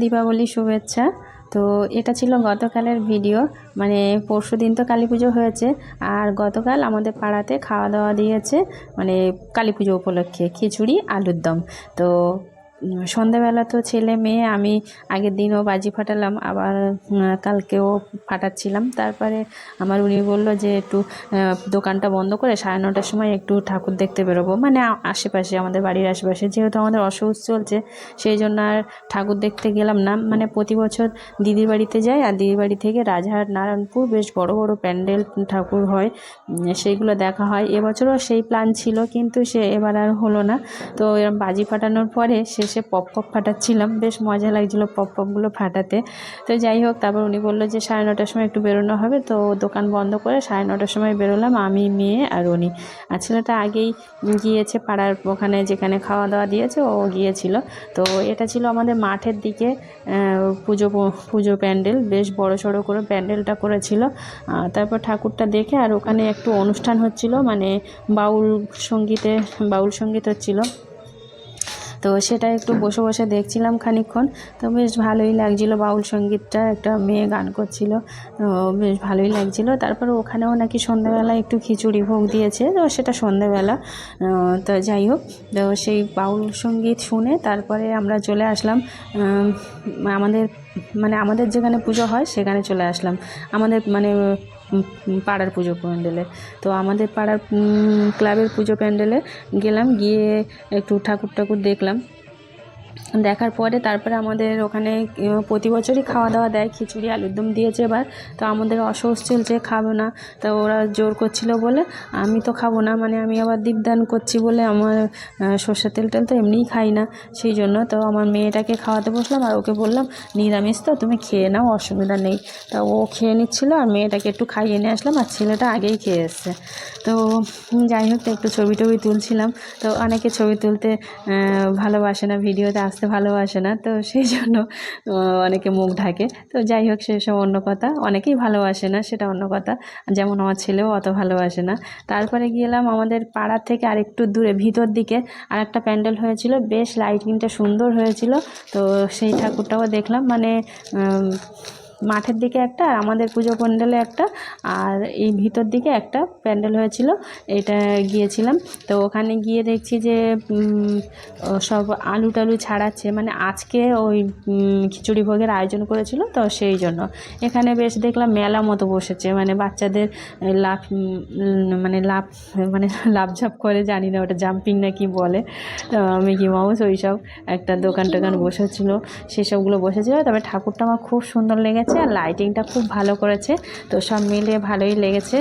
দীপাবলি শুভেচ্ছা। তো এটা ছিল গতকালের ভিডিও, মানে পরশুদিন তো কালী পুজো হয়েছে, আর গতকাল আমাদের পাড়াতে খাওয়া দাওয়া দিয়েছে, মানে কালী পুজো উপলক্ষে খিচুড়ি আলুর দম। তো সন্ধ্যাবেলা তো ছেলে মেয়ে, আমি আগের দিনও বাজি ফাটালাম, আবার কালকেও ফাটাচ্ছিলাম। তারপরে আমার উনি বলল যে একটু দোকানটা বন্ধ করে 9:30টার সময় একটু ঠাকুর দেখতে বেরোবো, মানে আশেপাশে, আমাদের বাড়ির আশেপাশে, যেহেতু আমাদের অসুখ চলছে সেই জন্য আর ঠাকুর দেখতে গেলাম না। মানে প্রতি বছর দিদির বাড়িতে যাই, আর দিদির বাড়ি থেকে রাজহাট নারায়ণপুর বেশ বড় বড় প্যান্ডেল ঠাকুর হয়, সেইগুলো দেখা হয়। এবছরও সেই প্ল্যান ছিল, কিন্তু এবার আর হলো না। তো এরকম বাজি ফাটানোর পরে শেষে পপ ফাটাচ্ছিলাম, বেশ মজা লাগছিলো পপগুলো ফাটাতে। তো যাই হোক, তারপর উনি বললো যে 9:30টার সময় একটু বেরোনো হবে, তো দোকান বন্ধ করে 9:30টার সময় বেরোলাম, আমি, মেয়ে আর উনি। আর ছেলেটা আগেই গিয়েছে পাড়ার ওখানে, যেখানে খাওয়া দাওয়া দিয়েছে ও গিয়েছিল। তো এটা ছিল আমাদের মাঠের দিকে পুজো প্যান্ডেল, বেশ বড় সড়ো করে প্যান্ডেলটা করেছিল। তারপর ঠাকুরটা দেখে, আর ওখানে একটু অনুষ্ঠান হচ্ছিল, মানে বাউল সঙ্গীত হচ্ছিল। তো সেটা একটু বসে বসে দেখছিলাম খানিকক্ষণ। তো বেশ ভালোই লাগছিলো, বাউল সঙ্গীতটা, একটা মেয়ে গান করছিল, তো বেশ ভালোই লাগছিলো। তারপরে ওখানেও নাকি সন্ধ্যেবেলা একটু খিচুড়ি ভোগ দিয়েছে, তো সেটা সন্ধ্যেবেলা। তো যাই হোক, তো সেই বাউল সঙ্গীত শুনে তারপরে আমরা চলে আসলাম আমাদের যেখানে পুজো হয় সেখানে চলে আসলাম, আমাদের পাড়ার পুজো প্যান্ডেলে। তো আমাদের পাড়ার ক্লাবের পুজো প্যান্ডেলে গেলাম, গিয়ে একটু ঠাকুর দেখলাম। দেখার পরে তারপরে আমাদের ওখানে প্রতি বছরই খাওয়া দাওয়া দেয়, খিচুড়ি আলুর দম দিয়েছে এবার। তো আমাদের অসুখ চলছে, খাবো না, তো ওরা জোর করছিল বলে আমি তো খাবো না, মানে আমি আবার দীপদান করছি বলে আমার সর্ষের তেল তো এমনিই খাই না, সেই জন্য। তো আমার মেয়েটাকে খাওয়াতে বসলাম, আর ওকে বললাম নিরামিষ তো তুমি খেয়ে নাও, অসুবিধা নেই। তা ও খেয়ে নিচ্ছিলো, আর মেয়েটাকে একটু খাইয়ে নিয়ে আসলাম, আর ছেলেটা আগেই খেয়ে এসছে। তো যাই হোক, একটু ছবি তুলছিলাম। তো অনেকে ছবি তুলতে ভালোবাসে না, ভিডিওতে আসতে ভালোবাসে না, তো সেই জন্য অনেকে মুখ ঢাকে। তো যাই হোক, সেসব অন্য কথা, অনেকেই ভালোবাসে না, সেটা অন্য কথা, যেমন আমার ছেলেও অত ভালোবাসে না। তারপরে গেলাম আমাদের পাড়ার থেকে আরেকটু দূরে ভিতর দিকে আর একটা প্যান্ডেল হয়েছিল, বেশ লাইটিংটা সুন্দর হয়েছিল। তো সেই ঠাকুরটাও দেখলাম, মানে মাঠের দিকে একটা, আর আমাদের পুজো প্যান্ডেলে একটা, আর এই ভিতর দিকে একটা প্যান্ডেল হয়েছিল, এটা গিয়েছিলাম। তো ওখানে গিয়ে দেখছি যে সব আলু টালু ছাড়াচ্ছে, মানে আজকে ওই খিচুড়ি ভোগের আয়োজন করেছিল, তো সেই জন্য এখানে বেশ দেখলাম মেলা মতো বসেছে, মানে বাচ্চাদের লাফ ঝাপ করে, জানি না ওটা জাম্পিং না কি বলে, মিকি মাউস, ওই সব একটা দোকান বসেছিল, সেসবগুলো বসেছিল। তবে ঠাকুরটা আমার খুব সুন্দর লেগেছে, আর লাইটিংটা খুব ভালো করেছে, তো সব মিলিয়ে ভালোই লেগেছে।